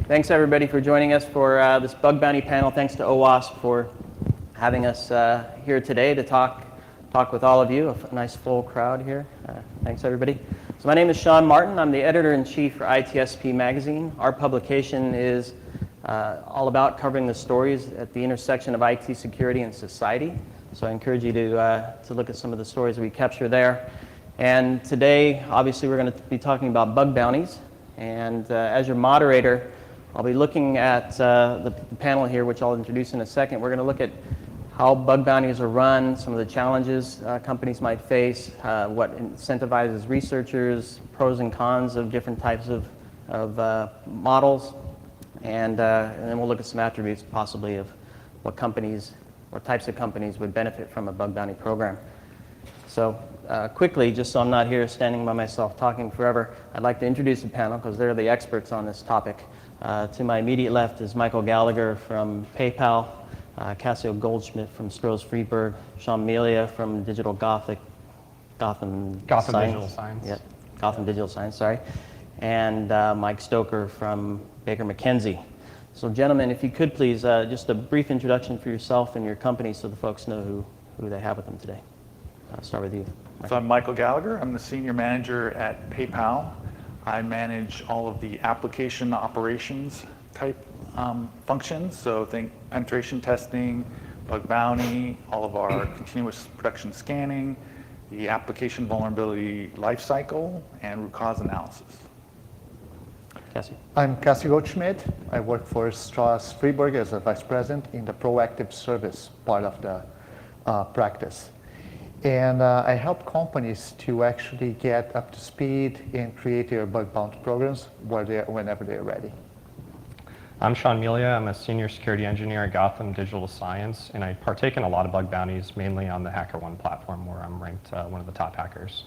Thanks everybody for joining us for this bug bounty panel. Thanks to OWASP for having us here today to talk with all of you. A nice full crowd here. Thanks everybody. So my name is Sean Martin. I'm the editor-in-chief for ITSP magazine. Our publication is all about covering the stories at the intersection of IT security and society. So I encourage you to look at some of the stories we capture there. And today, obviously, we're going to be talking about bug bounties. And as your moderator, I'll be looking at the panel here, which I'll introduce in a second. We're going to look at how bug bounties are run, some of the challenges companies might face, what incentivizes researchers, pros and cons of different types of models, and then we'll look at some attributes possibly of what types of companies would benefit from a bug bounty program. So quickly, just so I'm not here standing by myself talking forever, I'd like to introduce the panel because they're the experts on this topic. To my immediate left is Michael Gallagher from PayPal, Cassio Goldschmidt from Stroh's Friedberg, Sean Melia from Gotham Digital Science. Yep, Gotham Digital Science, sorry. And Mike Stoker from Baker McKenzie. So gentlemen, if you could please, just a brief introduction for yourself and your company so the folks know who they have with them today. I'll start with you. So I'm Michael Gallagher. I'm the senior manager at PayPal. I manage all of the application operations type functions. So think penetration testing, bug bounty, all of our continuous production scanning, the application vulnerability lifecycle, and root cause analysis. Cassie. I'm Cassio Goldschmidt. I work for Stroh's Friedberg as a vice president in the proactive service part of the practice. And I help companies to actually get up to speed and create their bug bounty programs whenever they're ready. I'm Sean Melia. I'm a senior security engineer at Gotham Digital Science, and I partake in a lot of bug bounties, mainly on the HackerOne platform, where I'm ranked one of the top hackers.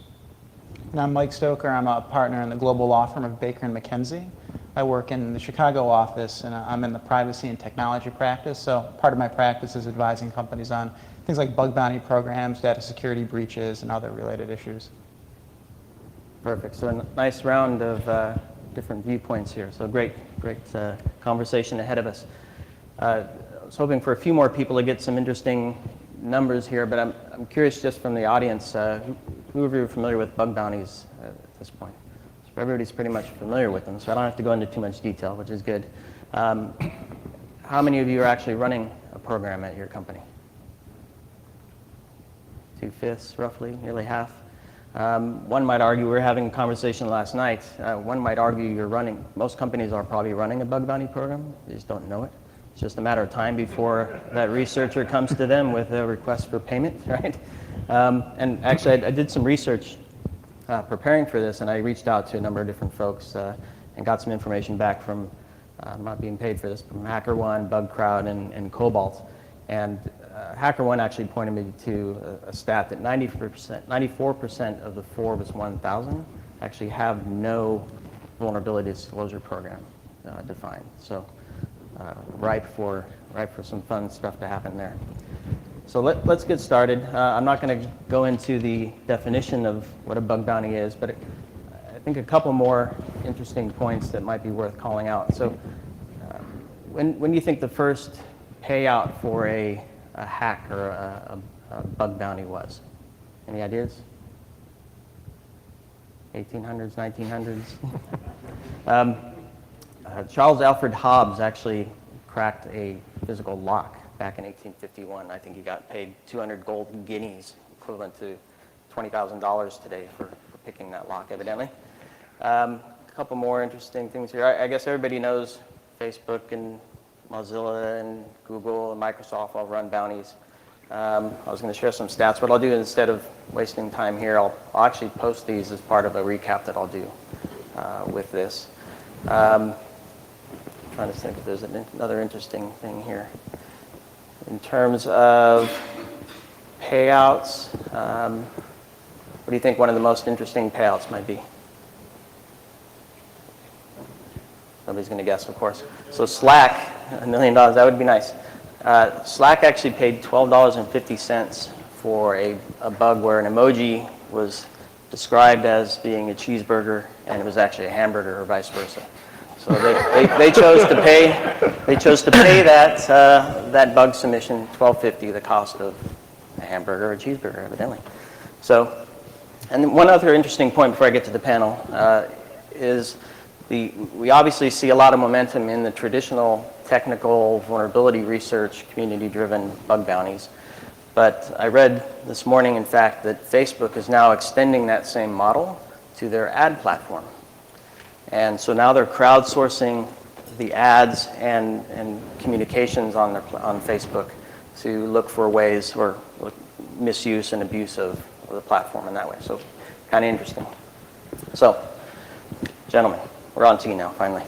And I'm Mike Stoker. I'm a partner in the global law firm of Baker McKenzie. I work in the Chicago office, and I'm in the privacy and technology practice. So part of my practice is advising companies on things like bug bounty programs, data security breaches, and other related issues. Perfect. So a nice round of different viewpoints here. So great conversation ahead of us. I was hoping for a few more people to get some interesting numbers here, but I'm curious just from the audience, who of you are familiar with bug bounties at this point? So everybody's pretty much familiar with them, so I don't have to go into too much detail, which is good. How many of you are actually running a program at your company? 2/5, roughly, nearly half. One might argue, we were having a conversation last night, one might argue most companies are probably running a bug bounty program, they just don't know it. It's just a matter of time before that researcher comes to them with a request for payment, right? And actually, I did some research preparing for this, and I reached out to a number of different folks and got some information back from, I'm not being paid for this, from HackerOne, BugCrowd, and Cobalt. And HackerOne actually pointed me to a stat that 94% of the Forbes 1000 actually have no vulnerability disclosure program defined. So ripe for some fun stuff to happen there. So let's get started. I'm not going to go into the definition of what a bug bounty is, but I think a couple more interesting points that might be worth calling out. So when do you think the first payout for a hack or a bug bounty was? Any ideas? 1800s, 1900s? Charles Alfred Hobbs actually cracked a physical lock back in 1851. I think he got paid 200 gold guineas, equivalent to $20,000 today for picking that lock, evidently. A couple more interesting things here. I guess everybody knows Facebook and Mozilla and Google and Microsoft all run bounties. I was going to share some stats. What I'll do instead of wasting time here, I'll actually post these as part of a recap that I'll do with this. Trying to think if there's another interesting thing here. In terms of payouts, what do you think one of the most interesting payouts might be? Nobody's going to guess, of course. So Slack, $1 million, that would be nice. Slack actually paid $12.50 for a bug where an emoji was described as being a cheeseburger and it was actually a hamburger or vice versa. So they chose to pay that bug submission $12.50, the cost of a hamburger or a cheeseburger, evidently. So, and one other interesting point before I get to the panel is we obviously see a lot of momentum in the traditional technical vulnerability research, community-driven bug bounties. But I read this morning, in fact, that Facebook is now extending that same model to their ad platform. And so now they're crowdsourcing the ads and communications on Facebook to look for ways or misuse and abuse of the platform in that way. So kind of interesting. So, gentlemen, we're on to you now, finally.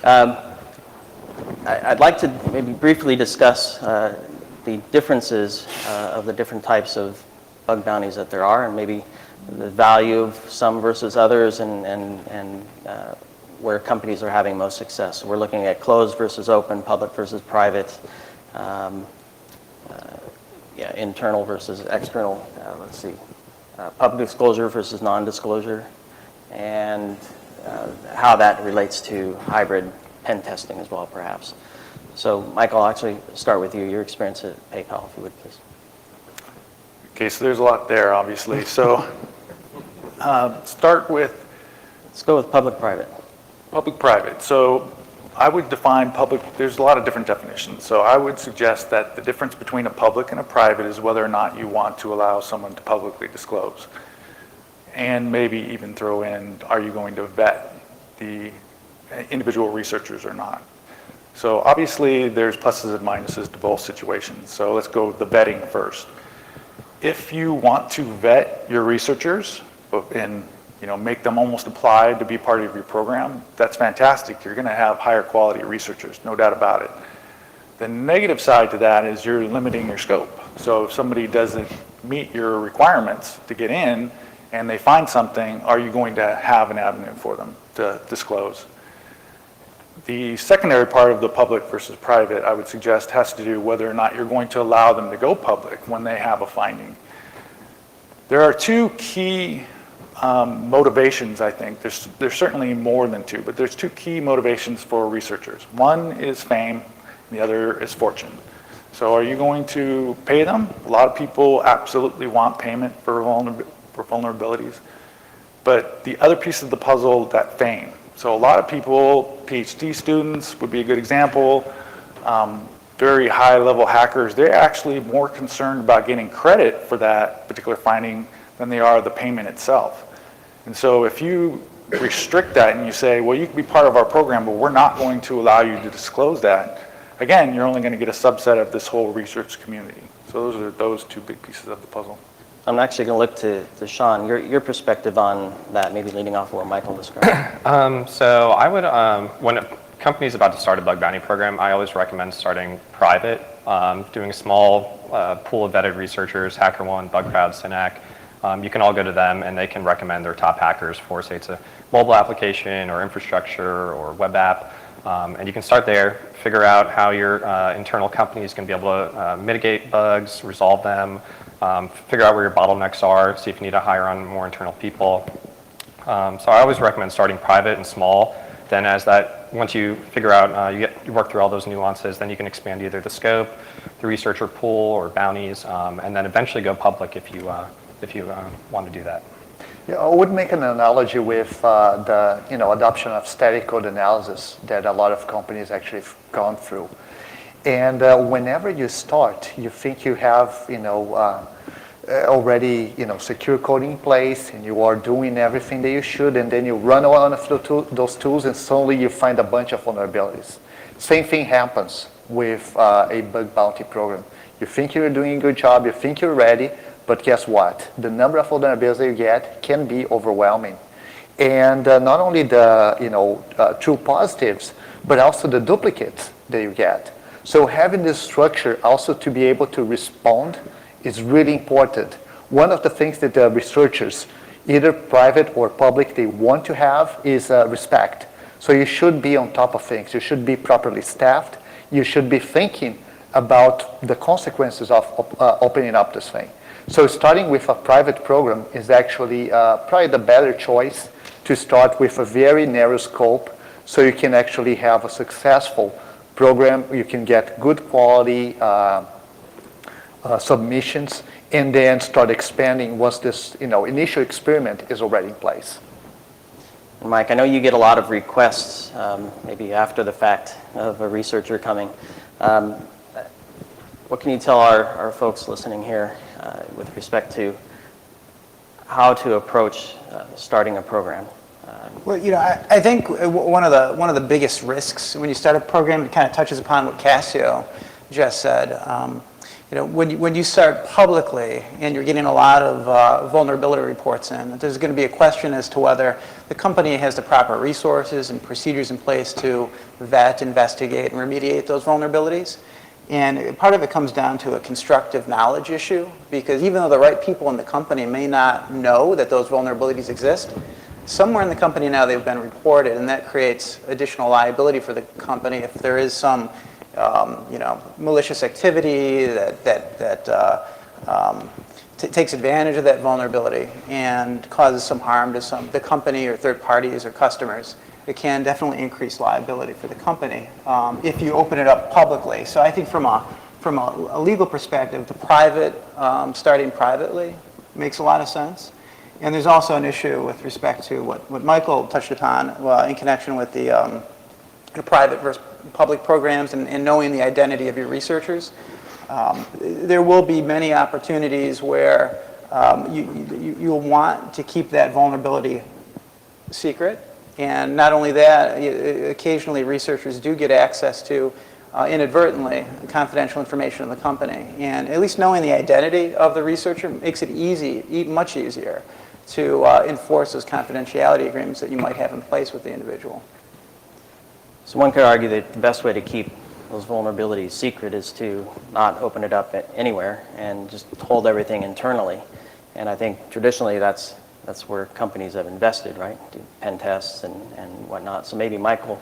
I'd like to maybe briefly discuss the differences of the different types of bug bounties that there are, and maybe the value of some versus others, and where companies are having most success. So we're looking at closed versus open, public versus private, internal versus external. Let's see, public disclosure versus non-disclosure, and how that relates to hybrid pen testing as well, perhaps. So, Michael, I'll actually start with you. Your experience at PayPal, if you would, please. Okay, so there's a lot there, obviously. So, start with... Let's go with public-private. Public-private. So, I would define public, there's a lot of different definitions. So, I would suggest that the difference between a public and a private is whether or not you want to allow someone to publicly disclose. And maybe even throw in, are you going to vet the individual researchers or not? So obviously there's pluses and minuses to both situations. So let's go with the vetting first. If you want to vet your researchers and make them almost apply to be part of your program, that's fantastic. You're going to have higher quality researchers, no doubt about it. The negative side to that is you're limiting your scope. So if somebody doesn't meet your requirements to get in and they find something, are you going to have an avenue for them to disclose? The secondary part of the public versus private, I would suggest, has to do whether or not you're going to allow them to go public when they have a finding. There are two key motivations, I think. There's certainly more than two, but there's two key motivations for researchers. One is fame, and the other is fortune. So are you going to pay them? A lot of people absolutely want payment for vulnerabilities. But the other piece of the puzzle, that fame. So a lot of people, PhD students would be a good example, very high-level hackers, they're actually more concerned about getting credit for that particular finding than they are the payment itself. And so if you restrict that and you say, well, you can be part of our program, but we're not going to allow you to disclose that, again, you're only going to get a subset of this whole research community. So those are those two big pieces of the puzzle. I'm actually going to look to Sean, your perspective on that, maybe leading off of what Michael described. So I would, when a company's about to start a bug bounty program, I always recommend starting private, doing a small pool of vetted researchers, HackerOne, BugCrowd, Synac. You can all go to them and they can recommend their top hackers for, say, it's a mobile application or infrastructure or web app. And you can start there, figure out how your internal company is going to be able to mitigate bugs, resolve them, figure out where your bottlenecks are, see if you need to hire on more internal people. So I always recommend starting private and small. Then once you figure out, you work through all those nuances, then you can expand either the scope, the researcher pool, or bounties, and then eventually go public if you want to do that. Yeah, I would make an analogy with the adoption of static code analysis that a lot of companies actually have gone through. And whenever you start, you think you have already secure coding in place and you are doing everything that you should, and then you run on those tools and suddenly you find a bunch of vulnerabilities. Same thing happens with a bug bounty program. You think you're doing a good job, you think you're ready, but guess what? The number of vulnerabilities that you get can be overwhelming. And not only the true positives, but also the duplicates that you get. So having this structure also to be able to respond is really important. One of the things that the researchers, either private or public, they want to have is respect. So you should be on top of things. You should be properly staffed. You should be thinking about the consequences of opening up this thing. So starting with a private program is actually probably the better choice to start with a very narrow scope so you can actually have a successful program. You can get good quality submissions, and then start expanding once this initial experiment is already in place. Mike, I know you get a lot of requests, maybe after the fact, of a researcher coming. What can you tell our folks listening here with respect to how to approach starting a program? Well, I think one of the biggest risks when you start a program, it kind of touches upon what Cassio just said. When you start publicly and you're getting a lot of vulnerability reports in, there's going to be a question as to whether the company has the proper resources and procedures in place to vet, investigate, and remediate those vulnerabilities. And part of it comes down to a constructive knowledge issue, because even though the right people in the company may not know that those vulnerabilities exist, somewhere in the company now they've been reported, and that creates additional liability for the company if there is some malicious activity that takes advantage of that vulnerability and causes some harm to the company or third parties or customers. It can definitely increase liability for the company if you open it up publicly. So I think from a legal perspective, starting privately makes a lot of sense. And there's also an issue with respect to what Michael touched upon in connection with the private versus public programs and knowing the identity of your researchers. There will be many opportunities where you'll want to keep that vulnerability secret. And not only that, occasionally researchers do get access to, inadvertently, confidential information of the company. And at least knowing the identity of the researcher makes it much easier to enforce those confidentiality agreements that you might have in place with the individual. So one could argue that the best way to keep those vulnerabilities secret is to not open it up anywhere and just hold everything internally. And I think traditionally that's where companies have invested, right? Do pen tests and whatnot. So maybe, Michael,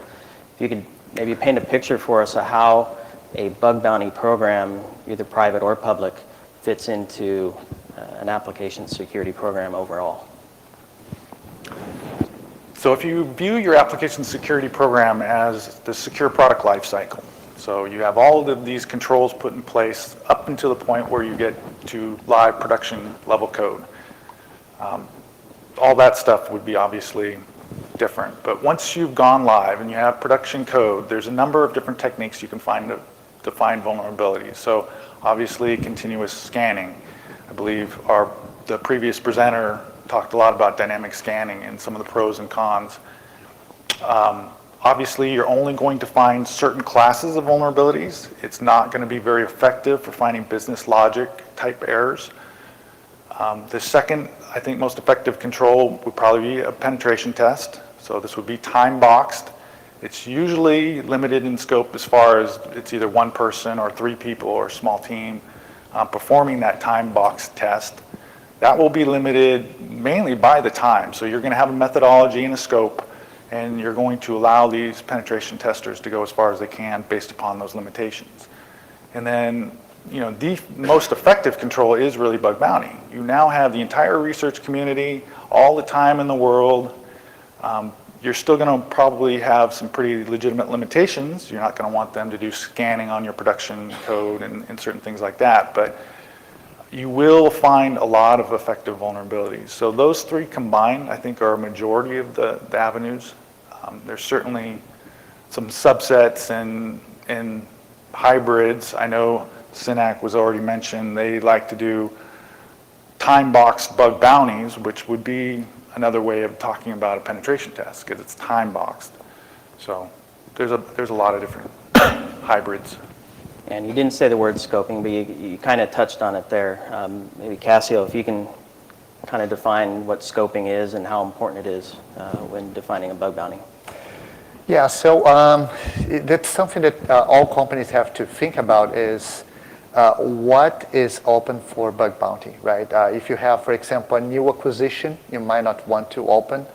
if you could maybe paint a picture for us of how a bug bounty program, either private or public, fits into an application security program overall. So if you view your application security program as the secure product lifecycle, so you have all of these controls put in place up until the point where you get to live production level code. All that stuff would be obviously different. But once you've gone live and you have production code, there's a number of different techniques you can find to find vulnerabilities. So obviously continuous scanning. I believe the previous presenter talked a lot about dynamic scanning and some of the pros and cons. Obviously, you're only going to find certain classes of vulnerabilities. It's not going to be very effective for finding business logic type errors. The second, I think, most effective control would probably be a penetration test. So this would be time-boxed. It's usually limited in scope as far as it's either one person or three people or a small team performing that time-boxed test. That will be limited mainly by the time. So you're going to have a methodology and a scope, and you're going to allow these penetration testers to go as far as they can based upon those limitations. And then, the most effective control is really bug bounty. You now have the entire research community, all the time in the world. You're still going to probably have some pretty legitimate limitations. You're not going to want them to do scanning on your production code and certain things like that. But you will find a lot of effective vulnerabilities. So those three combined, I think, are a majority of the avenues. There's certainly some subsets and hybrids. I know SYNAC was already mentioned. They like to do time-boxed bug bounties, which would be another way of talking about a penetration test because it's time-boxed. So there's a lot of different hybrids. And you didn't say the word scoping, but you kind of touched on it there. Maybe Cassio, if you can kind of define what scoping is and how important it is when defining a bug bounty. Yeah, so that's something that all companies have to think about is what is open for bug bounty, right? If you have, for example, a new acquisition, you might not want to open.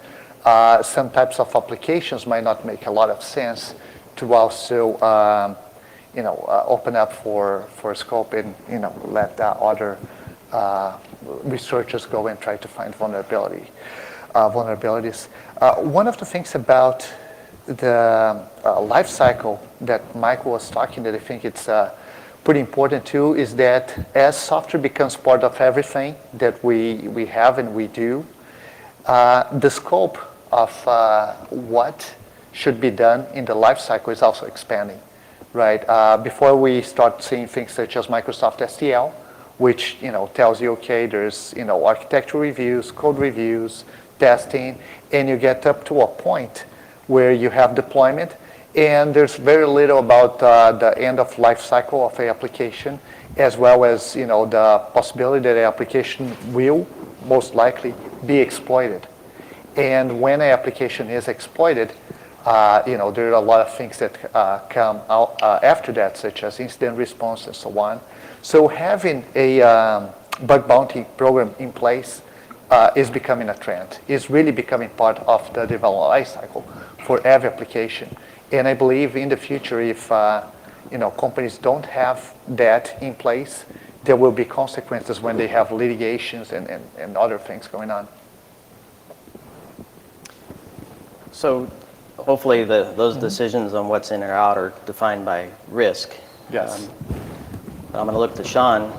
Some types of applications might not make a lot of sense to also open up for scope and let other researchers go and try to find vulnerabilities. One of the things about the life cycle that Michael was talking, that I think it's pretty important too, is that as software becomes part of everything that we have and we do, the scope of what should be done in the life cycle is also expanding, right? Before we start seeing things such as Microsoft STL, which tells you, okay, there's architectural reviews, code reviews, testing, and you get up to a point where you have deployment, and there's very little about the end of life cycle of an application, as well as the possibility that an application will most likely be exploited. And when an application is exploited, there are a lot of things that come out after that, such as incident response and so on. So having a bug bounty program in place is becoming a trend. It's really becoming part of the development lifecycle for every application. And I believe in the future, if companies don't have that in place, there will be consequences when they have litigations and other things going on. So hopefully those decisions on what's in or out are defined by risk. Yes. I'm going to look to Sean.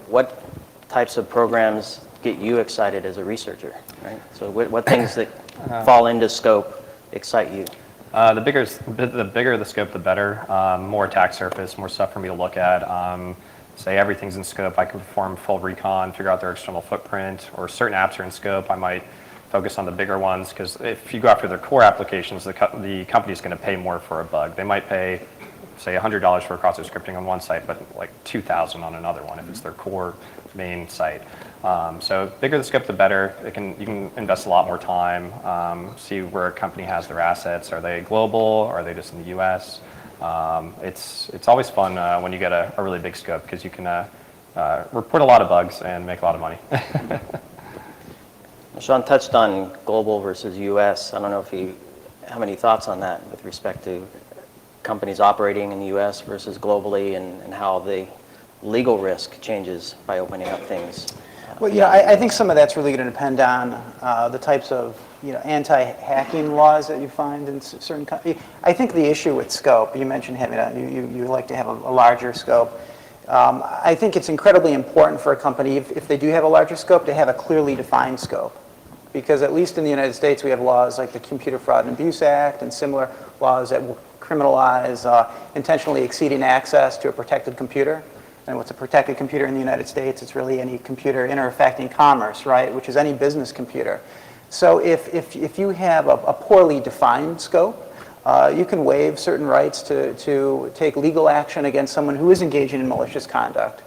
What types of programs get you excited as a researcher, right? So what things that fall into scope excite you? The bigger the scope, the better. More attack surface, more stuff for me to look at. Say everything's in scope, I can perform full recon, figure out their external footprint, or certain apps are in scope, I might focus on the bigger ones, because if you go after their core applications, the company's going to pay more for a bug. They might pay, say, $100 for cross-site scripting on one site, but like $2,000 on another one if it's their core main site. So bigger the scope, the better. You can invest a lot more time, see where a company has their assets. Are they global? Are they just in the U.S.? It's always fun when you get a really big scope, because you can report a lot of bugs and make a lot of money. Sean touched on global versus U.S. I don't know if you have any thoughts on that with respect to companies operating in the U.S. versus globally, and how the legal risk changes by opening up things. Well, I think some of that's really going to depend on the types of anti-hacking laws that you find in certain countries. I think the issue with scope, you mentioned having you like to have a larger scope. I think it's incredibly important for a company, if they do have a larger scope, to have a clearly defined scope. Because at least in the United States, we have laws like the Computer Fraud and Abuse Act and similar laws that will criminalize intentionally exceeding access to a protected computer. And what's a protected computer in the United States? It's really any computer affecting commerce, right? Which is any business computer. So if you have a poorly defined scope, you can waive certain rights to take legal action against someone who is engaging in malicious conduct.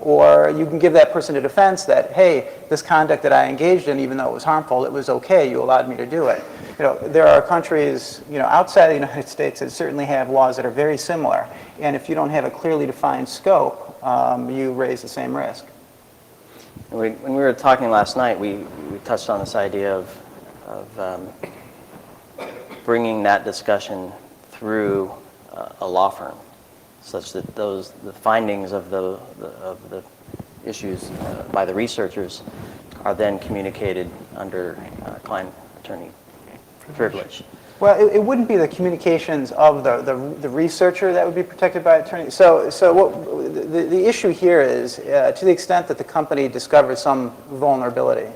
Or you can give that person a defense that, hey, this conduct that I engaged in, even though it was harmful, it was okay, you allowed me to do it. There are countries outside the United States that certainly have laws that are very similar. And if you don't have a clearly defined scope, you raise the same risk. When we were talking last night, we touched on this idea of bringing that discussion through a law firm, such that the findings of the issues by the researchers are then communicated under client-attorney privilege. Well, it wouldn't be the communications of the researcher that would be protected by attorney. So what the issue here is, to the extent that the company discovers some vulnerability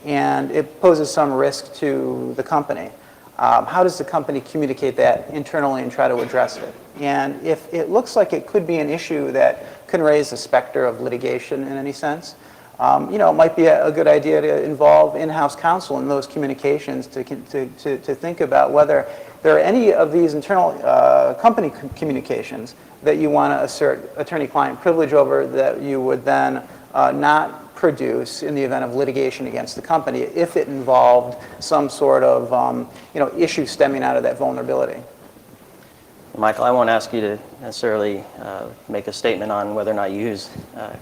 and it poses some risk to the company, how does the company communicate that internally and try to address it? And if it looks like it could be an issue that can raise the specter of litigation in any sense, it might be a good idea to involve in-house counsel in those communications to think about whether there are any of these internal company communications that you want to assert attorney-client privilege over that you would then not produce in the event of litigation against the company if it involved some sort of issue stemming out of that vulnerability. Michael, I won't ask you to necessarily make a statement on whether or not you use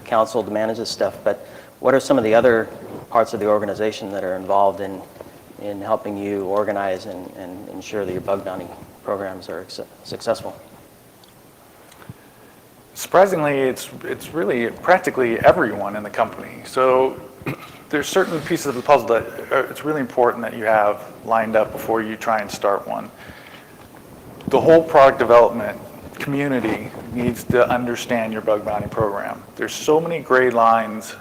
counsel to manage this stuff, but what are some of the other parts of the organization that are involved in helping you organize and ensure that your bug bounty programs are successful? Surprisingly, it's really practically everyone in the company. So there's certain pieces of the puzzle that it's really important that you have lined up before you try and start one. The whole product development community needs to understand your bug bounty program. There's so many gray lines.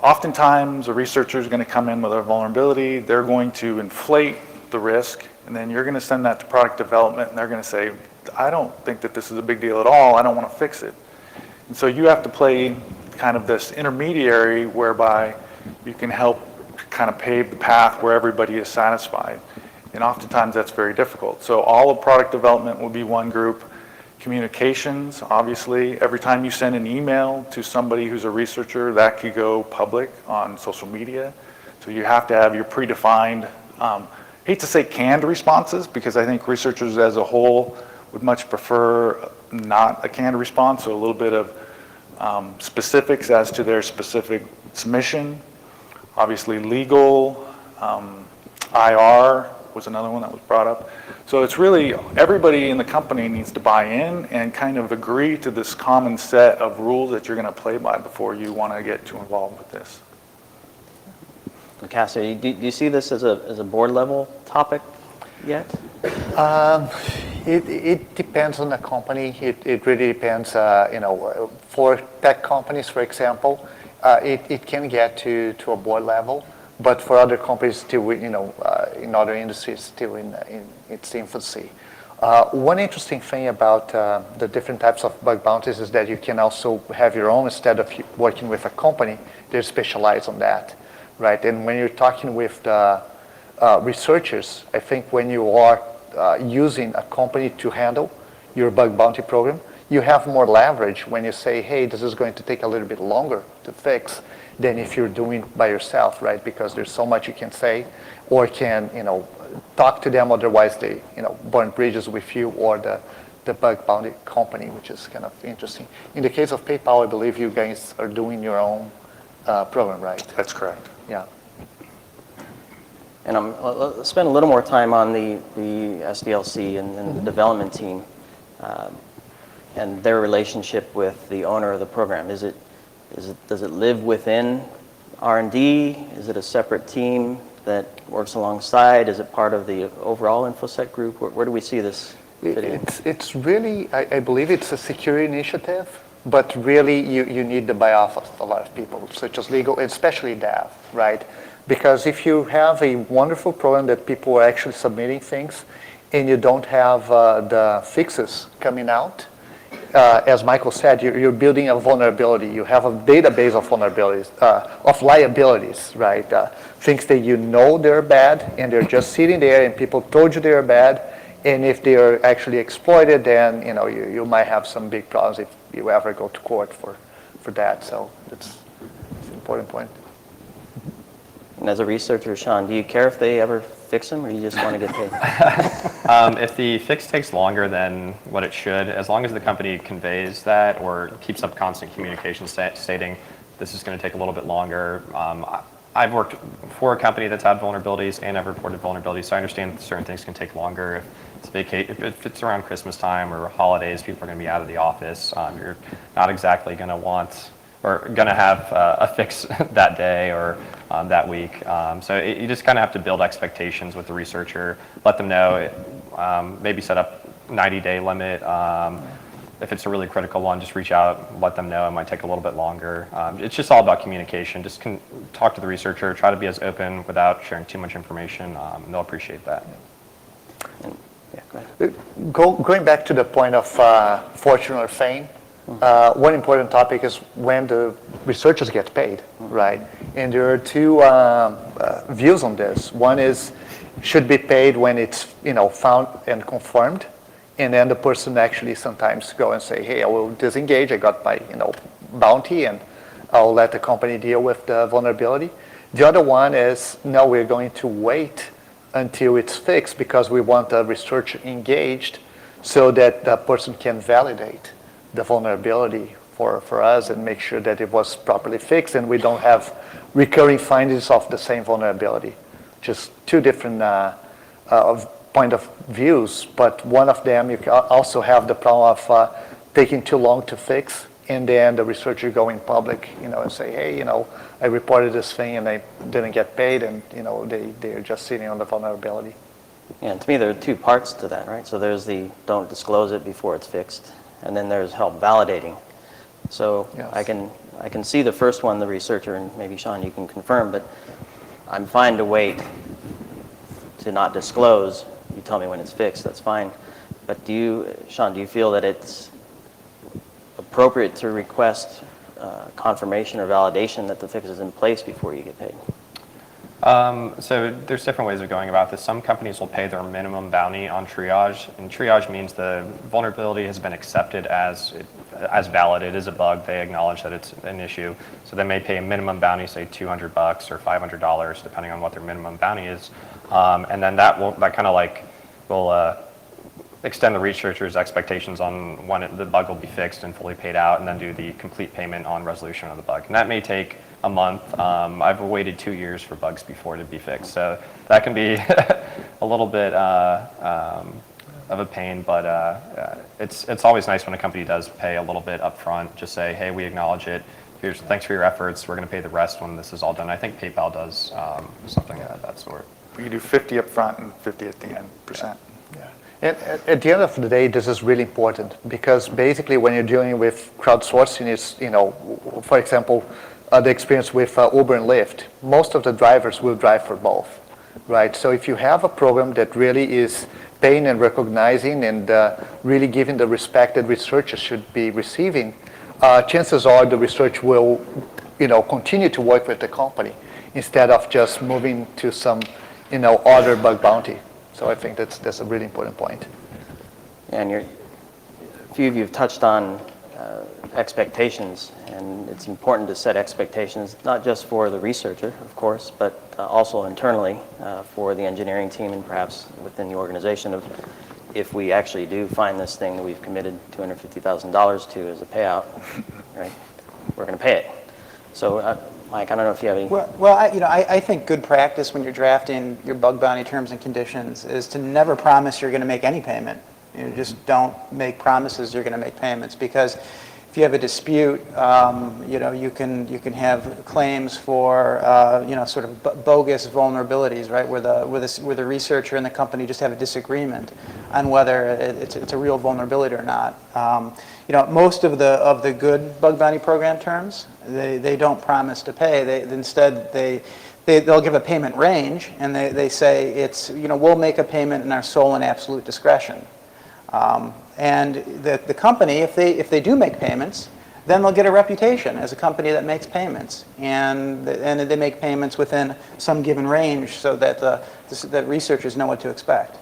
Oftentimes, a researcher is going to come in with a vulnerability. They're going to inflate the risk, and then you're going to send that to product development, and they're going to say, I don't think that this is a big deal at all. I don't want to fix it. And so you have to play kind of this intermediary whereby you can help kind of pave the path where everybody is satisfied. And oftentimes that's very difficult. So all of product development will be one group. Communications, obviously, every time you send an email to somebody who's a researcher, that could go public on social media. So you have to have your predefined, hate to say canned responses, because I think researchers as a whole would much prefer not a canned response, so a little bit of specifics as to their specific submission. Obviously legal, IR was another one that was brought up. So it's really, everybody in the company needs to buy in and kind of agree to this common set of rules that you're going to play by before you want to get too involved with this. Cassie, do you see this as a board level topic yet? It depends on the company. It really depends. For tech companies, for example, it can get to a board level, but for other companies, still, in other industries, still in its infancy. One interesting thing about the different types of bug bounties is that you can also have your own instead of working with a company. They're specialized on that, right? And when you're talking with the researchers, I think when you are using a company to handle your bug bounty program, you have more leverage when you say, hey, this is going to take a little bit longer to fix than if you're doing it by yourself, right? Because there's so much you can say or can, talk to them, otherwise they, burn bridges with you or the bug bounty company, which is kind of interesting. In the case of PayPal, I believe you guys are doing your own program, right? That's correct. Yeah. And let's spend a little more time on the SDLC and the development team and their relationship with the owner of the program. Does it live within R&D? Is it a separate team that works alongside? Is it part of the overall InfoSec group? Where do we see this fitting? It's really, I believe it's a security initiative, but really you need the buy-off of a lot of people, such as legal, especially dev, right? Because if you have a wonderful program that people are actually submitting things and you don't have the fixes coming out, as Michael said, you're building a vulnerability. You have a database of vulnerabilities, of liabilities, right? Things that they're bad and they're just sitting there and people told you they're bad. And if they are actually exploited, then you might have some big problems if you ever go to court for that. So it's an important point. And as a researcher, Sean, do you care if they ever fix them, or you just want to get paid? If the fix takes longer than what it should, as long as the company conveys that or keeps up constant communication stating this is going to take a little bit longer. I've worked for a company that's had vulnerabilities and I've reported vulnerabilities, so I understand that certain things can take longer. If it's around Christmas time or holidays, people are going to be out of the office. You're not exactly going to want or going to have a fix that day or that week. So you just kind of have to build expectations with the researcher, let them know, maybe set up 90-day limit. If it's a really critical one, just reach out, let them know. It might take a little bit longer. It's just all about communication. Just talk to the researcher, try to be as open without sharing too much information, and they'll appreciate that. Yeah, go ahead. Going back to the point of fortune or fame, one important topic is when the researchers get paid, right? And there are two views on this. One is should be paid when it's found and confirmed, and then the person actually sometimes go and say, hey, I will disengage. I got my bounty, and I'll let the company deal with the vulnerability. The other one is no, we're going to wait until it's fixed because we want the researcher engaged so that the person can validate the vulnerability for us and make sure that it was properly fixed and we don't have recurring findings of the same vulnerability. Just two different point of views, but one of them you can also have the problem of taking too long to fix and then the researcher go in public, and say, hey, I reported this thing and I didn't get paid, and they're just sitting on the vulnerability. Yeah, and to me, there are two parts to that, right? So there's the don't disclose it before it's fixed, and then there's help validating. So Yes. I can see the first one, the researcher, and maybe Sean, you can confirm, but I'm fine to wait to not disclose. You tell me when it's fixed, that's fine. But Sean, do you feel that it's appropriate to request confirmation or validation that the fix is in place before you get paid? So there's different ways of going about this. Some companies will pay their minimum bounty on triage, and triage means the vulnerability has been accepted as valid. It is a bug. They acknowledge that it's an issue. So they may pay a minimum bounty, say $200 or $500, depending on what their minimum bounty is, and then that kind of like will extend the researcher's expectations on when the bug will be fixed and fully paid out, and then do the complete payment on resolution of the bug. And that may take a month. I've waited 2 years for bugs before to be fixed, so that can be a little bit of a pain, but it's always nice when a company does pay a little bit up front. Just say, hey, we acknowledge it. Thanks for your efforts. We're going to pay the rest when this is all done. I think PayPal does something of that sort. We can do 50 up front and 50 at the end, %. Yeah. At the end of the day, this is really important, because basically when you're dealing with crowdsourcing, it's, for example, the experience with Uber and Lyft, most of the drivers will drive for both, right? So if you have a program that really is paying and recognizing and really giving the respect that researchers should be receiving, chances are the research will, continue to work with the company instead of just moving to some, other bug bounty. So I think that's a really important point. And a few of you have touched on expectations, and it's important to set expectations, not just for the researcher, of course, but also internally for the engineering team and perhaps within the organization of, if we actually do find this thing that we've committed $250,000 to as a payout, right, we're going to pay it. So Mike, I don't know if you have any. Well, I think good practice when you're drafting your bug bounty terms and conditions is to never promise you're going to make any payment. You just don't make promises you're going to make payments, because if you have a dispute, you can have claims for sort of bogus vulnerabilities, right? Where the researcher and the company just have a disagreement on whether it's a real vulnerability or not. Most of the good bug bounty program terms, they don't promise to pay. Instead they'll give a payment range, and they say it's we'll make a payment in our sole and absolute discretion. And the company, if they do make payments, then they'll get a reputation as a company that makes payments, and they make payments within some given range so that that researchers know what to expect.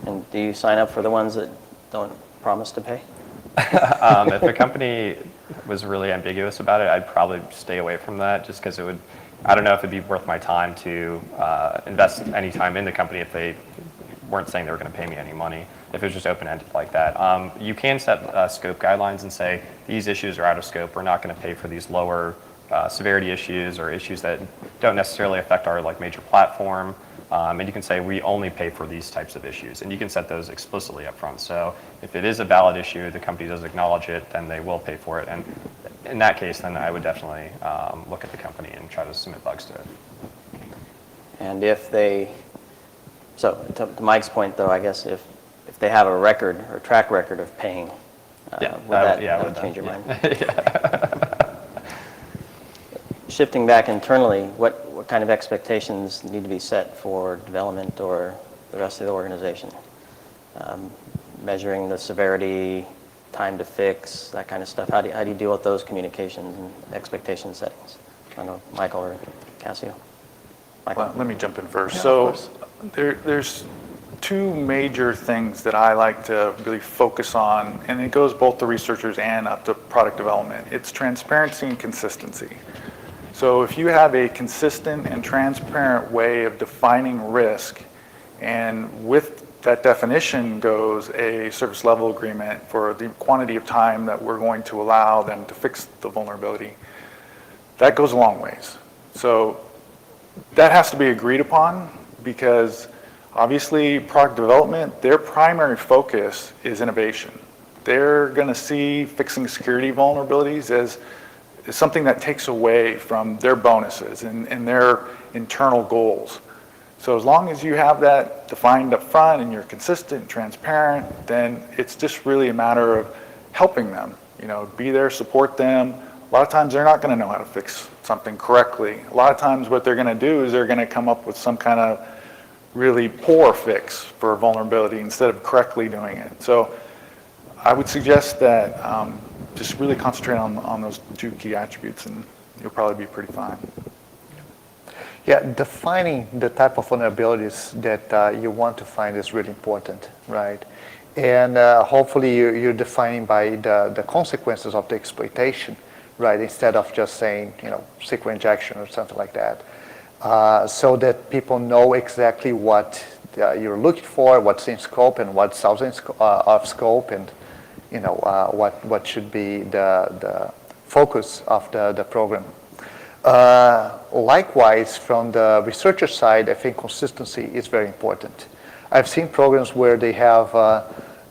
And do you sign up for the ones that don't promise to pay? If a company was really ambiguous about it, I'd probably stay away from that, just because I don't know if it'd be worth my time to invest any time in the company if they weren't saying they were going to pay me any money, if it was just open-ended like that. You can set scope guidelines and say, these issues are out of scope. We're not going to pay for these lower severity issues or issues that don't necessarily affect our major platform. And you can say, we only pay for these types of issues. And you can set those explicitly up front. So if it is a valid issue, the company does acknowledge it, then they will pay for it. And in that case, then I would definitely look at the company and try to submit bugs to it. And so to Mike's point, though, I guess if they have a record or track record of paying, would that change your mind? Shifting back internally, what kind of expectations need to be set for development or the rest of the organization? Measuring the severity, time to fix, that kind of stuff. How do you deal with those communications and expectation settings? I don't know, Michael or Cassio? Michael? Well, let me jump in first. Yeah, so there's two major things that I like to really focus on, and it goes both to researchers and up to product development. It's transparency and consistency. So if you have a consistent and transparent way of defining risk, and with that definition goes a service level agreement for the quantity of time that we're going to allow them to fix the vulnerability, that goes a long ways. So that has to be agreed upon, because obviously product development, their primary focus is innovation. they're going to see fixing security vulnerabilities as something that takes away from their bonuses and their internal goals. So as long as you have that defined up front and you're consistent and transparent, then it's just really a matter of helping them, be there, support them. A lot of times they're not going to know how to fix something correctly. A lot of times what they're going to do is they're going to come up with some kind of really poor fix for a vulnerability instead of correctly doing it. So I would suggest that just really concentrate on those two key attributes and you'll probably be pretty fine. Yeah, defining the type of vulnerabilities that you want to find is really important, right? And hopefully you're defining by the consequences of the exploitation, right? Instead of just saying, SQL injection or something like that. So that people know exactly what you're looking for, what's in scope and what's out of scope, and what should be the focus of the program. Likewise, from the researcher side, I think consistency is very important. I've seen programs where they have,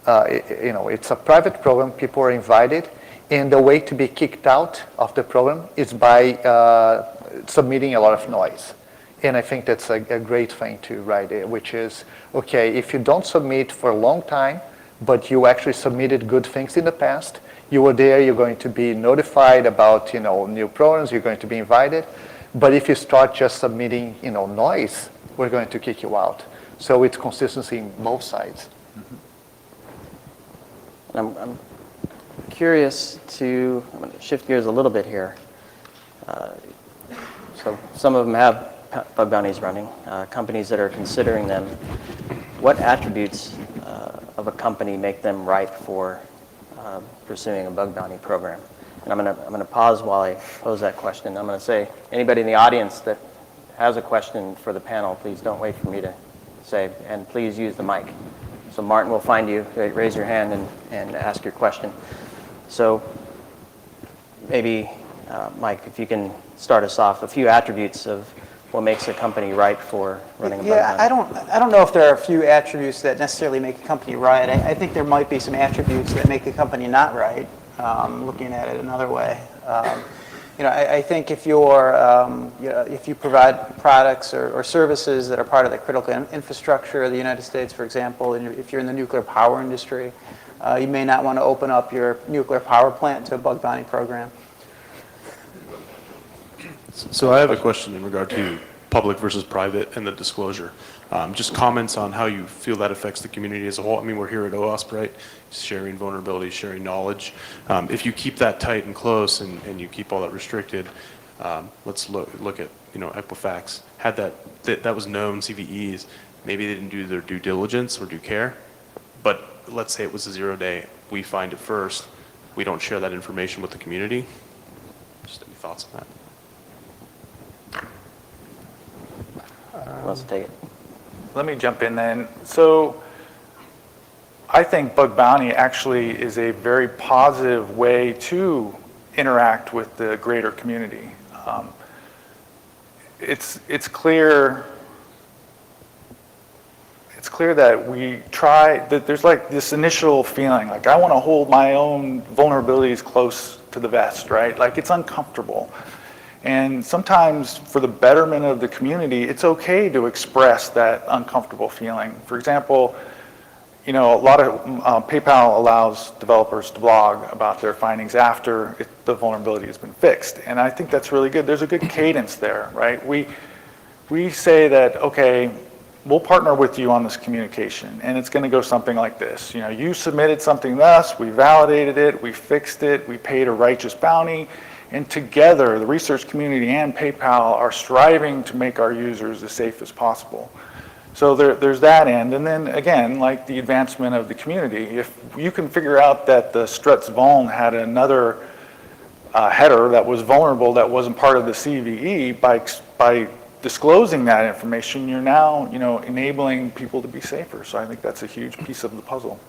it's a private program, people are invited, and the way to be kicked out of the program is by submitting a lot of noise. And I think that's a great thing to write, which is, okay, if you don't submit for a long time, but you actually submitted good things in the past, you were there, you're going to be notified about new programs, you're going to be invited. But if you start just submitting noise, we're going to kick you out. So it's consistency in both sides. Mm-hmm. I'm curious I'm going to shift gears a little bit here. So some of them have bug bounties running, companies that are considering them. What attributes of a company make them ripe for pursuing a bug bounty program? And I'm going to pause while I pose that question. I'm going to say, anybody in the audience that has a question for the panel, please don't wait for me to say, and please use the mic. So Martin will find you, raise your hand and ask your question. So maybe, Mike, if you can start us off, a few attributes of what makes a company ripe for running a bug bounty. I don't know if there are a few attributes that necessarily make a company right. I think there might be some attributes that make a company not right, looking at it another way. I think if if you provide products or services that are part of the critical infrastructure of the United States, for example, and if you're in the nuclear power industry, you may not want to open up your nuclear power plant to a bug bounty program. So I have a question in regard to public versus private and the disclosure. Just comments on how you feel that affects the community as a whole. I mean, we're here at OWASP, right? Sharing vulnerabilities, sharing knowledge. If you keep that tight and close and you keep all that restricted, let's look at, Equifax. Had that was known, CVEs, maybe they didn't do their due diligence or due care, but let's say it was a 0-day. We find it first. We don't share that information with the community. Just any thoughts on that? Let's take it. Let me jump in then. So I think bug bounty actually is a very positive way to interact with the greater community. It's clear that we try, that there's like this initial feeling, like I want to hold my own vulnerabilities close to the vest, right? Like it's uncomfortable. And sometimes for the betterment of the community, it's okay to express that uncomfortable feeling. For example, a lot of PayPal allows developers to blog about their findings after the vulnerability has been fixed. And I think that's really good. There's a good cadence there, right? We say that, okay, we'll partner with you on this communication, and it's going to go something like this. You submitted something to us, we validated it, we fixed it, we paid a righteous bounty. And together, the research community and PayPal are striving to make our users as safe as possible. So there's that end. And then again, like the advancement of the community, if you can figure out that the struts vuln had another header that was vulnerable that wasn't part of the CVE, by disclosing that information, you're now enabling people to be safer. So I think that's a huge piece of the puzzle.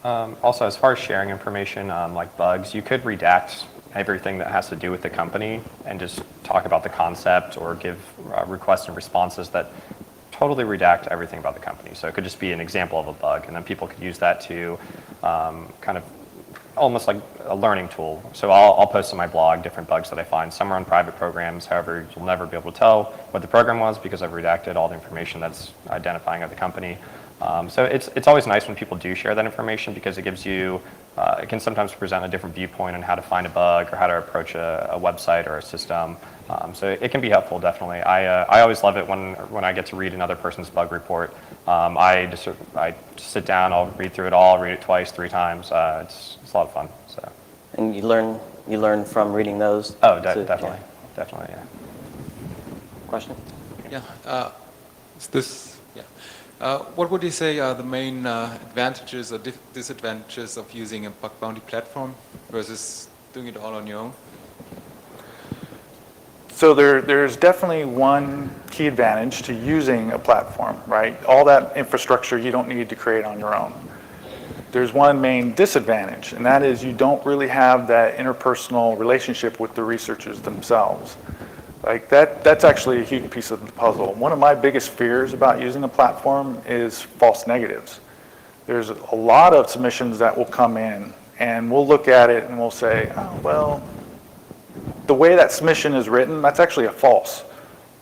Also, as far as sharing information like bugs, you could redact everything that has to do with the company and just talk about the concept or give requests and responses that totally redact everything about the company. So it could just be an example of a bug, and then people could use that to kind of almost like a learning tool. So I'll post on my blog different bugs that I find. Some are on private programs. However, you'll never be able to tell what the program was because I've redacted all the information that's identifying of the company. So it's always nice when people do share that information because it gives you, it can sometimes present a different viewpoint on how to find a bug or how to approach a website or a system. So it can be helpful, definitely. I always love it when I get to read another person's bug report. I just sit down, I'll read through it all, read it twice, 3 times. It's a lot of fun. So. And you learn from reading those? Oh, definitely. Definitely, yeah. Question? Yeah. What would you say are the main advantages or disadvantages of using a bug bounty platform versus doing it all on your own? So there's definitely one key advantage to using a platform, right? All that infrastructure you don't need to create on your own. There's one main disadvantage, and that is you don't really have that interpersonal relationship with the researchers themselves. Like that's actually a huge piece of the puzzle. One of my biggest fears about using a platform is false negatives. There's a lot of submissions that will come in, and we'll look at it and we'll say, oh, well, the way that submission is written, that's actually a false.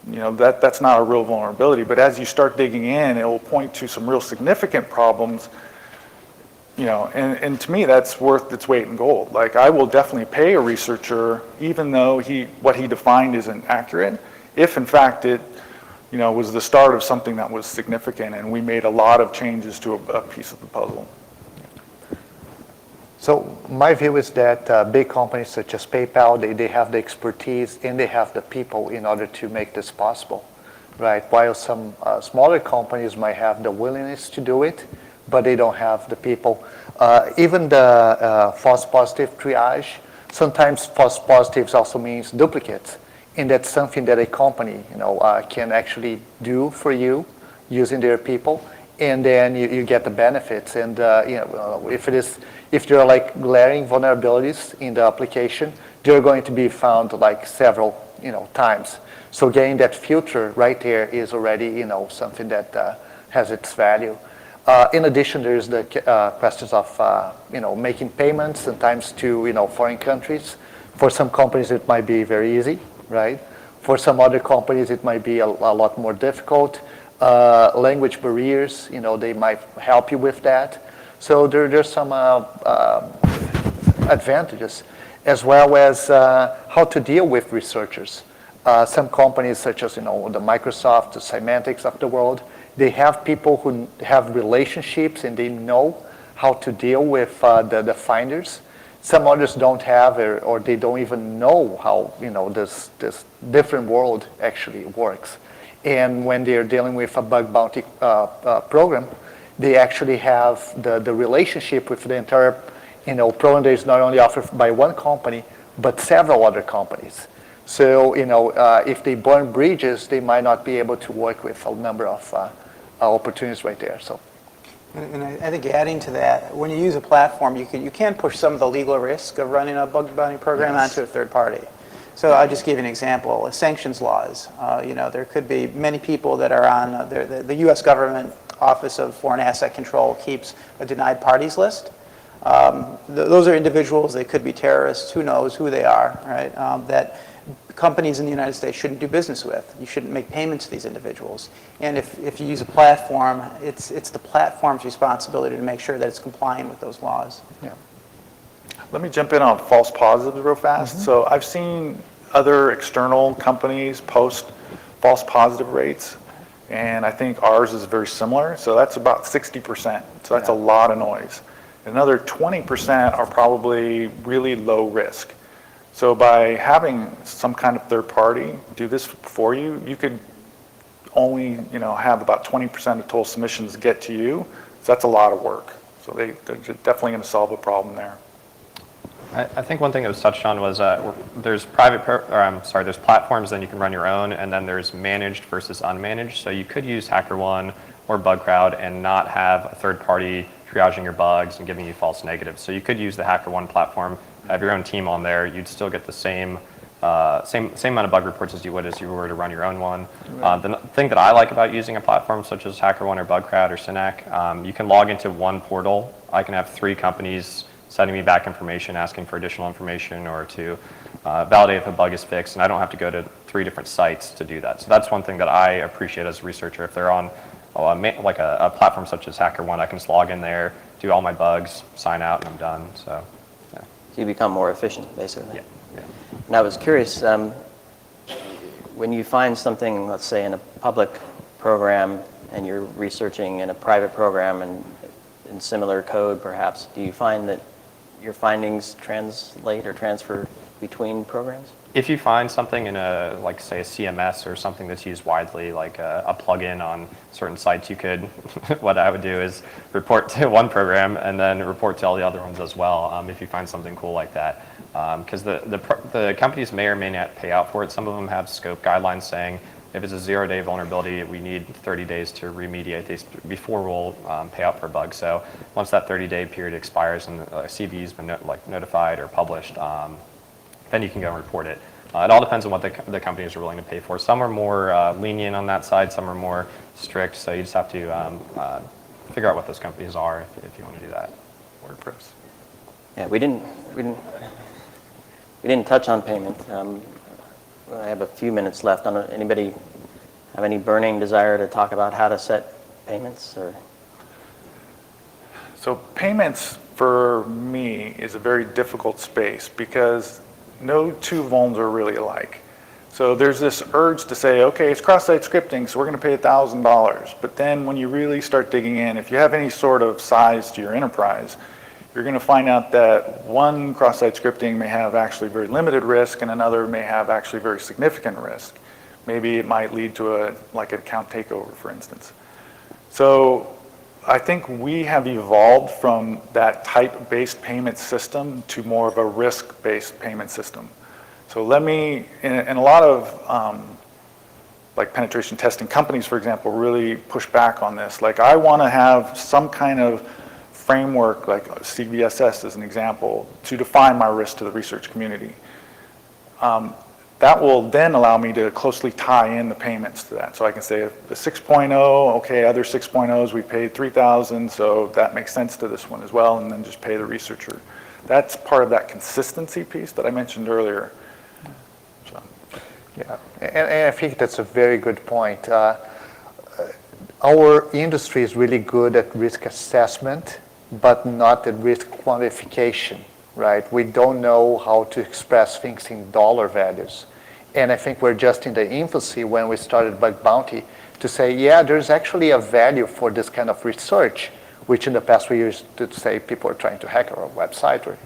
You know, that's not a real vulnerability. But as you start digging in, it will point to some real significant problems. You know, and to me, that's worth its weight in gold. Like, I will definitely pay a researcher, even though what he defined isn't accurate, if in fact it, you know, was the start of something that was significant, and we made a lot of changes to a piece of the puzzle. So my view is that big companies such as PayPal, they have the expertise and they have the people in order to make this possible, right? While some smaller companies might have the willingness to do it, but they don't have the people. Even the false positive triage, sometimes false positives also means duplicates. And that's something that a company, you know, can actually do for you using their people, and then you get the benefits. And you know, if there are like glaring vulnerabilities in the application, they're going to be found like several, you know, times. So getting that filter right there is already, you know, something that has its value. In addition, there's the questions of you know, making payments sometimes to, you know, foreign countries. For some companies, it might be very easy, right? For some other companies, it might be a lot more difficult. Language barriers, you know, they might help you with that. So there's some advantages, as well as how to deal with researchers. Some companies, such as, you know, the Microsoft, the Symantec's of the world, they have people who have relationships and they know how to deal with the finders. Some others don't have, or they don't even know how, you know, this different world actually works. And when they're dealing with a bug bounty program, they actually have the relationship with the entire, you know, program that is not only offered by one company, but several other companies. So, you know, if they burn bridges, they might not be able to work with a number of opportunities right there. So. And I think adding to that, when you use a platform, you can push some of the legal risk of running a bug bounty program onto a third party. So I'll just give you an example. Sanctions laws. You know, there could be many people that are on the U.S. government Office of Foreign Asset Control keeps a denied parties list. Those are individuals. They could be terrorists. Who knows who they are, right? That companies in the United States shouldn't do business with. You shouldn't make payments to these individuals. And if you use a platform, it's the platform's responsibility to make sure that it's compliant with those laws. Yeah. Let me jump in on false positives real fast. Mm-hmm. So I've seen other external companies post false positive rates, and I think ours is very similar. So that's about 60%. So that's a lot of noise. Another 20% are probably really low risk. So by having some kind of third party do this for you, you could only, you know, have about 20% of total submissions get to you. So that's a lot of work. So they're definitely going to solve a problem there. I think one thing that was touched on was there's there's platforms, then you can run your own, and then there's managed versus unmanaged. So you could use HackerOne or BugCrowd and not have a third party triaging your bugs and giving you false negatives. So you could use the HackerOne platform, have your own team on there. You'd still get the same same amount of bug reports as you would if you were to run your own one. The thing that I like about using a platform such as HackerOne or BugCrowd or Synack, you can log into one portal. I can have 3 companies sending me back information, asking for additional information or to validate if a bug is fixed, and I don't have to go to 3 different sites to do that. So that's one thing that I appreciate as a researcher. If they're on like a platform such as HackerOne, I can just log in there, do all my bugs, sign out, and I'm done. So, yeah. So you become more efficient, basically. Yeah. And I was curious, when you find something, let's say in a public program, and you're researching in a private program and in similar code, perhaps, do you find that your findings translate or transfer between programs? If you find something in a, like say a CMS or something that's used widely, like a plugin on certain sites, you could, what I would do is report to one program and then report to all the other ones as well, if you find something cool like that. Because the companies may or may not pay out for it. Some of them have scope guidelines saying if it's a 0-day vulnerability, we need 30 days to remediate these before we'll pay out per bug. So once that 30-day period expires and CVE's been notified or published, then you can go and report it. It all depends on what the companies are willing to pay for. Some are more lenient on that side, some are more strict, so you just have to figure out what those companies are if you want to do that. WordPress. Yeah, we didn't touch on payment. I have a few minutes left. Anybody have any burning desire to talk about how to set payments? Or? So payments for me is a very difficult space because no 2 vulns are really alike. So there's this urge to say, okay, it's cross-site scripting, so we're going to pay $1,000. But then when you really start digging in, if you have any sort of size to your enterprise, you're going to find out that one cross-site scripting may have actually very limited risk and another may have actually very significant risk. Maybe it might lead to an account takeover, for instance. So I think we have evolved from that type-based payment system to more of a risk-based payment system. So let me, in a lot of like penetration testing companies, for example, really push back on this. Like I want to have some kind of framework, like CVSS as an example, to define my risk to the research community. That will then allow me to closely tie in the payments to that. So I can say if the 6.0, okay, other 6.0s we paid 3,000, so that makes sense to this one as well, and then just pay the researcher. That's part of that consistency piece that I mentioned earlier. So. Yeah, and I think that's a very good point. Our industry is really good at risk assessment, but not at risk quantification, right? We don't know how to express things in dollar values. And I think we're just in the infancy when we started Bug Bounty to say, yeah, there's actually a value for this kind of research, which in the past we used to say people are trying to hack our website or,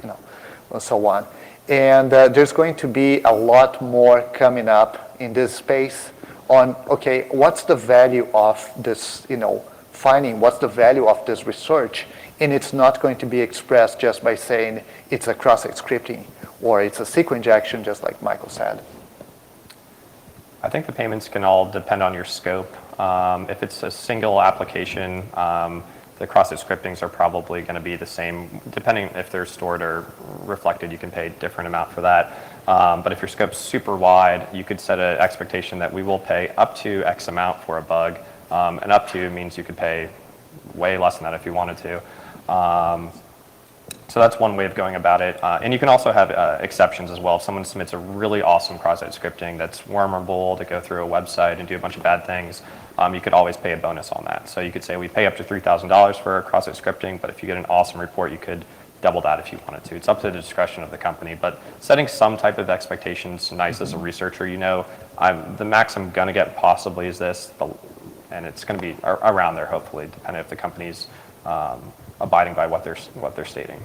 and so on. And there's going to be a lot more coming up in this space on, okay, what's the value of this, finding, what's the value of this research? And it's not going to be expressed just by saying it's a cross-site scripting or it's a SQL injection, just like Michael said. I think the payments can all depend on your scope. If it's a single application, the cross-site scriptings are probably going to be the same. Depending if they're stored or reflected, you can pay a different amount for that. But if your scope's super wide, you could set an expectation that we will pay up to X amount for a bug. And up to means you could pay way less than that if you wanted to. So that's one way of going about it. And you can also have exceptions as well. If someone submits a really awesome cross-site scripting that's wormable to go through a website and do a bunch of bad things, you could always pay a bonus on that. So you could say we pay up to $3,000 for a cross-site scripting, but if you get an awesome report, you could double that if you wanted to. It's up to the discretion of the company, but setting some type of expectations nice as a researcher. The max I'm going to get possibly is this, and it's going to be around there hopefully, depending if the company's abiding by what they're stating.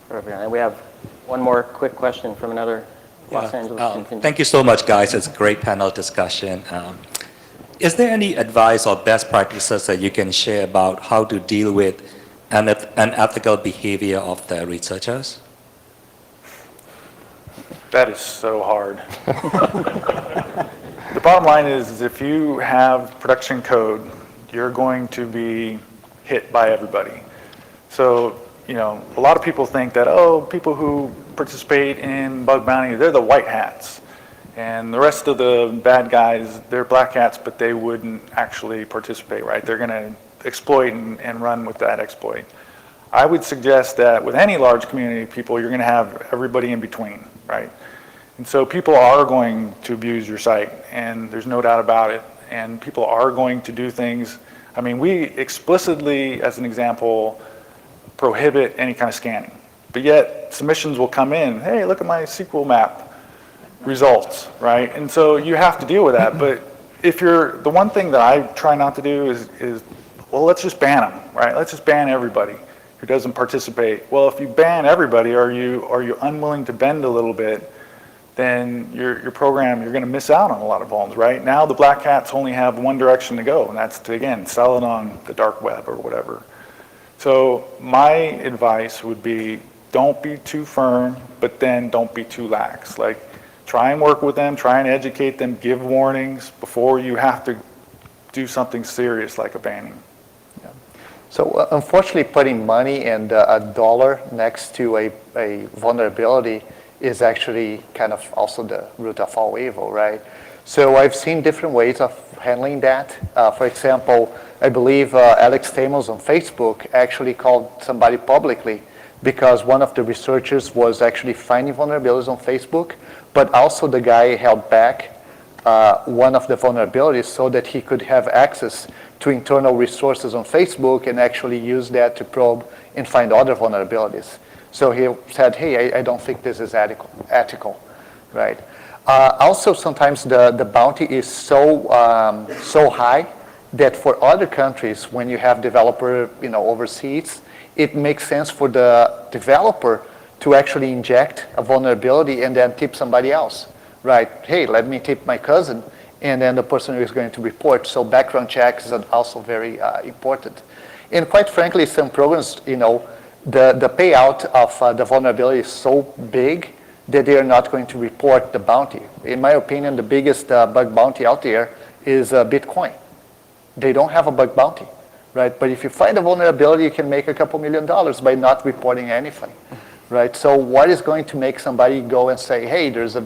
Perfect. And we have one more quick question from another Los Angeles contingent. Thank you so much, guys. It's a great panel discussion. Is there any advice or best practices that you can share about how to deal with unethical behavior of the researchers? That is so hard. The bottom line is if you have production code, you're going to be hit by everybody. So, a lot of people think that, people who participate in bug bounty, they're the white hats. And the rest of the bad guys, they're black hats, but they wouldn't actually participate, right? They're going to exploit and run with that exploit. I would suggest that with any large community of people, you're going to have everybody in between, right? And so people are going to abuse your site, and there's no doubt about it. And people are going to do things. I mean, we explicitly, as an example, prohibit any kind of scanning. But yet, submissions will come in, hey, look at my SQL map results, right? And so you have to deal with that. But if you're, the one thing that I try not to do is well, let's just ban them, right? Let's just ban everybody who doesn't participate. Well, if you ban everybody, are you unwilling to bend a little bit, then your program, you're going to miss out on a lot of vulns, right? Now the black hats only have one direction to go, and that's to, again, sell it on the dark web or whatever. So my advice would be, don't be too firm, but then don't be too lax. Like, try and work with them, try and educate them, give warnings before you have to do something serious like a banning. Yeah. So unfortunately, putting money and a dollar next to a vulnerability is actually kind of also the root of all evil, right? So I've seen different ways of handling that. For example, I believe Alex Stamos on Facebook actually called somebody publicly because one of the researchers was actually finding vulnerabilities on Facebook, but also the guy held back one of the vulnerabilities so that he could have access to internal resources on Facebook and actually use that to probe and find other vulnerabilities. So he said, hey, I don't think this is ethical, right? Also, sometimes the bounty is so high that for other countries, when you have developer overseas, it makes sense for the developer to actually inject a vulnerability and then tip somebody else, right? Hey, let me tip my cousin, and then the person who is going to report. So background checks are also very important. And quite frankly, some programs, the payout of the vulnerability is so big that they are not going to report the bounty. In my opinion, the biggest bug bounty out there is Bitcoin. They don't have a bug bounty, right? But if you find a vulnerability, you can make a couple $1 million by not reporting anything, right? So what is going to make somebody go and say, hey, there's a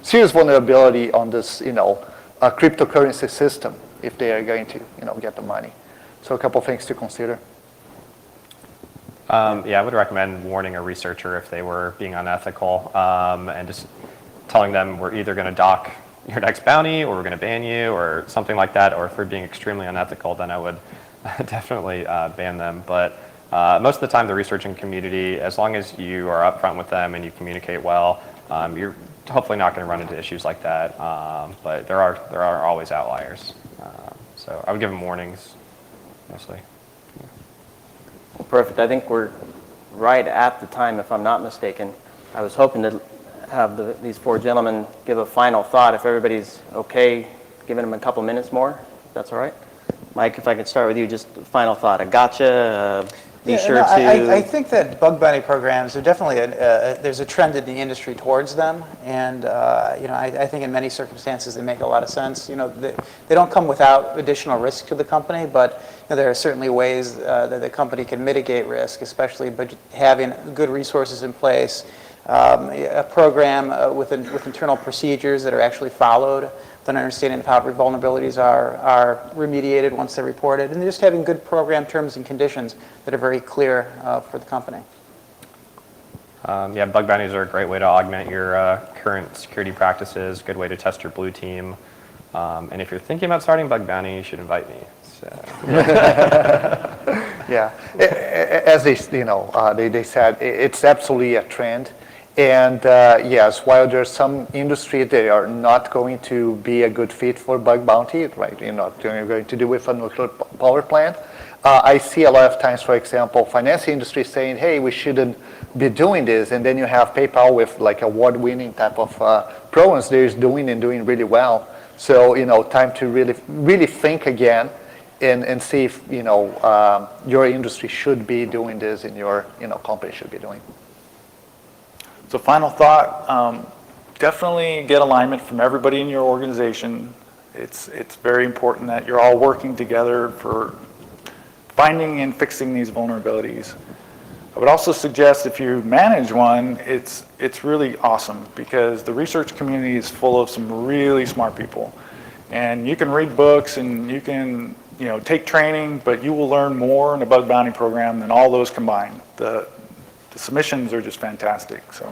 serious vulnerability on this, a cryptocurrency system if they are going to, get the money. So a couple things to consider. Yeah, I would recommend warning a researcher if they were being unethical and just telling them we're either going to dock your next bounty or we're going to ban you or something like that. Or if we're being extremely unethical, then I would definitely ban them. But most of the time, the researching community, as long as you are upfront with them and you communicate well, you're hopefully not going to run into issues like that. But there are always outliers. So I would give them warnings, mostly. Well, perfect. I think we're right at the time, if I'm not mistaken. I was hoping to have these four gentlemen give a final thought, if everybody's okay, giving them a couple minutes more, if that's all right. Mike, if I could start with you, just final thought. A gotcha, I think that bug bounty programs are definitely, there's a trend in the industry towards them, and I think in many circumstances they make a lot of sense. They don't come without additional risk to the company, but there are certainly ways that the company can mitigate risk, especially by having good resources in place, a program with internal procedures that are actually followed, with an understanding of how vulnerabilities are remediated once they're reported, and just having good program terms and conditions that are very clear for the company. Yeah, bug bounties are a great way to augment your current security practices, good way to test your blue team. And if you're thinking about starting bug bounty, you should invite me. So. Yeah, as they said, it's absolutely a trend. And yes, while there's some industry that are not going to be a good fit for bug bounty, right? You're not going to do with a nuclear power plant. I see a lot of times, for example, finance industry saying, hey, we shouldn't be doing this. And then you have PayPal with like award-winning type of programs they're doing really well. So, time to really think again and see if, your industry should be doing this and your, company should be doing. So final thought, definitely get alignment from everybody in your organization. It's very important that you're all working together for finding and fixing these vulnerabilities. I would also suggest if you manage one, it's really awesome because the research community is full of some really smart people. And you can read books and you can take training, but you will learn more in a bug bounty program than all those combined. The submissions are just fantastic. So.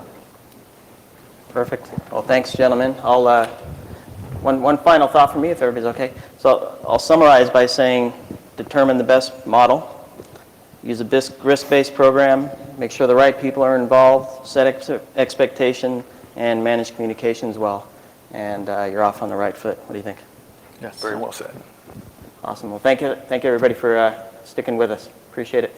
Perfect. Well, thanks, gentlemen. One final thought from me, if everybody's okay. So I'll summarize by saying, determine the best model, use a risk-based program, make sure the right people are involved, set expectation, and manage communications well. And you're off on the right foot. What do you think? Yes. Very well said. Awesome. Well, thank you everybody for sticking with us. Appreciate it.